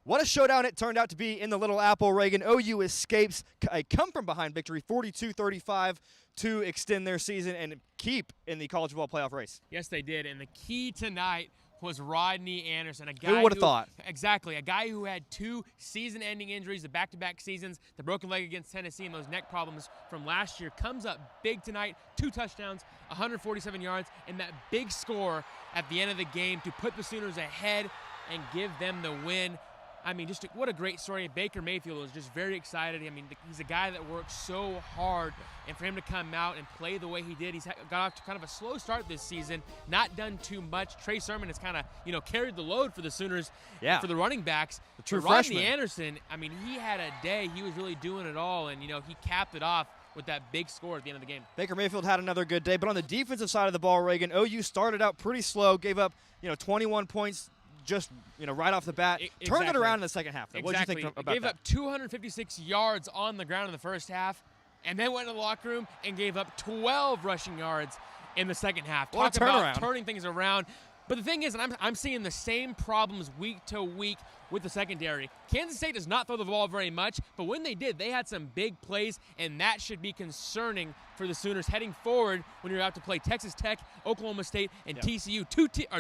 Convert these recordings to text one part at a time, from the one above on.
What a showdown it turned out to be in the Little Apple. Reagan, OU escapes a come-from-behind victory, 42-35, to extend their season and keep in the college football playoff race. Yes, they did. And the key tonight was Rodney Anderson, a guy who would have thought? Exactly, a guy who had 2 season-ending injuries, the back-to-back seasons, the broken leg against Tennessee, and those neck problems from last year. Comes up big tonight, 2 touchdowns, 147 yards, and that big score at the end of the game to put the Sooners ahead and give them the win. I mean, what a great story. Baker Mayfield was just very excited. I mean, he's a guy that works so hard, and for him to come out and play the way he did, he's got off to kind of a slow start this season, not done too much. Trey Sermon has kind of, carried the load for the Sooners, for the running backs. The true freshman. freshman. Rodney Anderson, I mean, he had a day. He was really doing it all, and, he capped it off with that big score at the end of the game. Baker Mayfield had another good day, but on the defensive side of the ball, Reagan, OU started out pretty slow, gave up, 21 points just, right off the bat. Exactly. Turned it around in the second half. Exactly. What did you think about that? Gave up 256 yards on the ground in the first half, and then went to the locker room and gave up 12 rushing yards in the second half. What a Talk about turnaround. turning things around. But the thing is, and I'm seeing the same problems week to week with the secondary. Kansas State does not throw the ball very much, but when they did, they had some big plays, and that should be concerning for the Sooners heading forward when you're out to play Texas Tech, Oklahoma State, and TCU,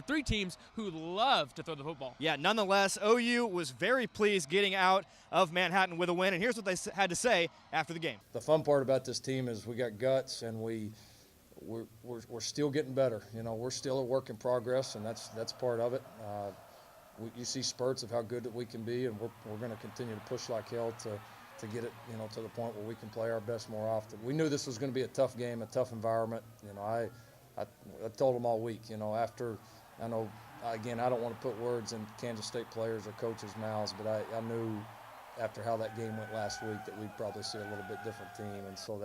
3 teams who love to throw the football. Yeah, nonetheless, OU was very pleased getting out of Manhattan with a win, and here's what they had to say after the game. The fun part about this team is we got guts, and we're still getting better. We're still a work in progress, and that's part of it. You see spurts of how good that we can be, and we're going to continue to push like hell to get it, to the point where we can play our best more often. We knew this was going to be a tough game, a tough environment. I told them all week. After I know, again, I don't want to put words in Kansas State players or coaches' mouths, but I knew after how that game went last week that we'd probably see a little bit different team, and so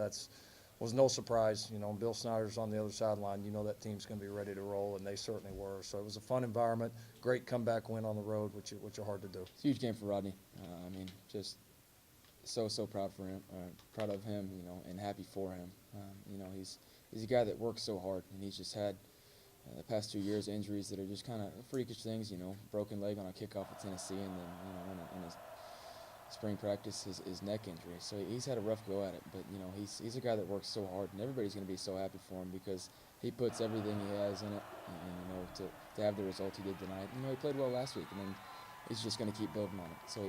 was no surprise. Bill Snyder's on the other sideline. That team's going to be ready to roll, and they certainly were. So it was a fun environment, great comeback win on the road, which are hard to do. It's a huge game for Rodney. Just so proud for him, proud of him, and happy for him. He's a guy that works so hard, and he's just had the past 2 years injuries that are just kind of freakish things. Broken leg on a kickoff at Tennessee, and then in his spring practice, his neck injury. So he's had a rough go at it, but he's a guy that works so hard, and everybody's going to be so happy for him because he puts everything he has in it, and to have the result he did tonight. He played well last week, and then he's just going to keep building on it. So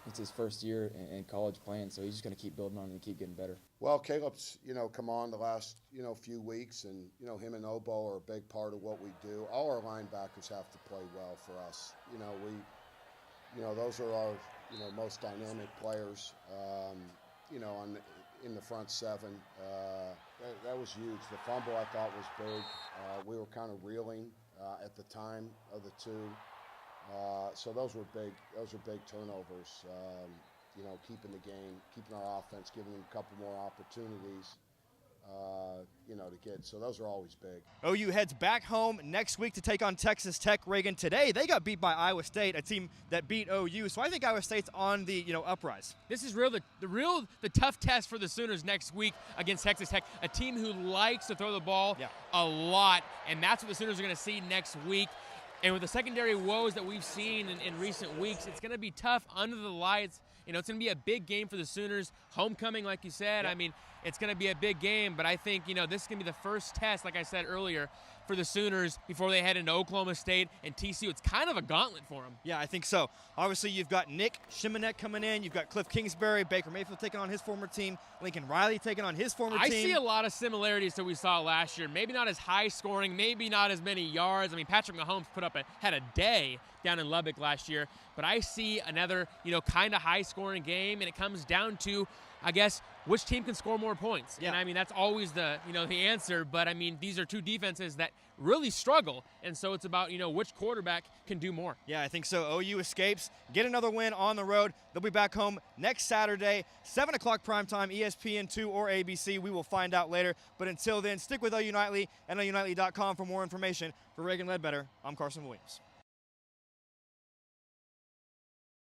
it's his first year in college playing, so he's just going to keep building on it and keep getting better. Well, Caleb's come on the last few weeks, and him and Obo are a big part of what we do. All our linebackers have to play well for us. Those are our, most dynamic players, in the front seven. That was huge. The fumble I thought was big. We were kind of reeling at the time of the two. So those were big turnovers. Keeping the game, keeping our offense, giving them a couple more opportunities. To get. So those are always big. OU heads back home next week to take on Texas Tech. Reagan, today they got beat by Iowa State, a team that beat OU. So I think Iowa State's on the uprise. This is the tough test for the Sooners next week against Texas Tech, a team who likes to throw the ball a lot, and that's what the Sooners are going to see next week. And with the secondary woes that we've seen in recent weeks, it's going to be tough under the lights. It's going to be a big game for the Sooners. Homecoming, like you said. I mean, it's going to be a big game, but I think, this is going to be the first test, like I said earlier, for the Sooners before they head into Oklahoma State and TCU. It's kind of a gauntlet for them. Yeah, I think so. Obviously, you've got Nick Shimonek coming in. You've got Cliff Kingsbury, Baker Mayfield taking on his former team, Lincoln Riley taking on his former team. I see a lot of similarities to what we saw last year. Maybe not as high scoring, maybe not as many yards. I mean, Patrick Mahomes had a day down in Lubbock last year, but I see another, kind of high scoring game, and it comes down to, I guess, which team can score more points. Yeah. And I mean, that's always the answer, but I mean, these are two defenses that really struggle, and so it's about, which quarterback can do more. Yeah, I think so. OU escapes, get another win on the road. They'll be back home next Saturday, 7 o'clock primetime, ESPN2 or ABC. We will find out later, but until then, stick with OU Nightly and OUNightly.com for more information. For Reagan Ledbetter, I'm Carson Williams.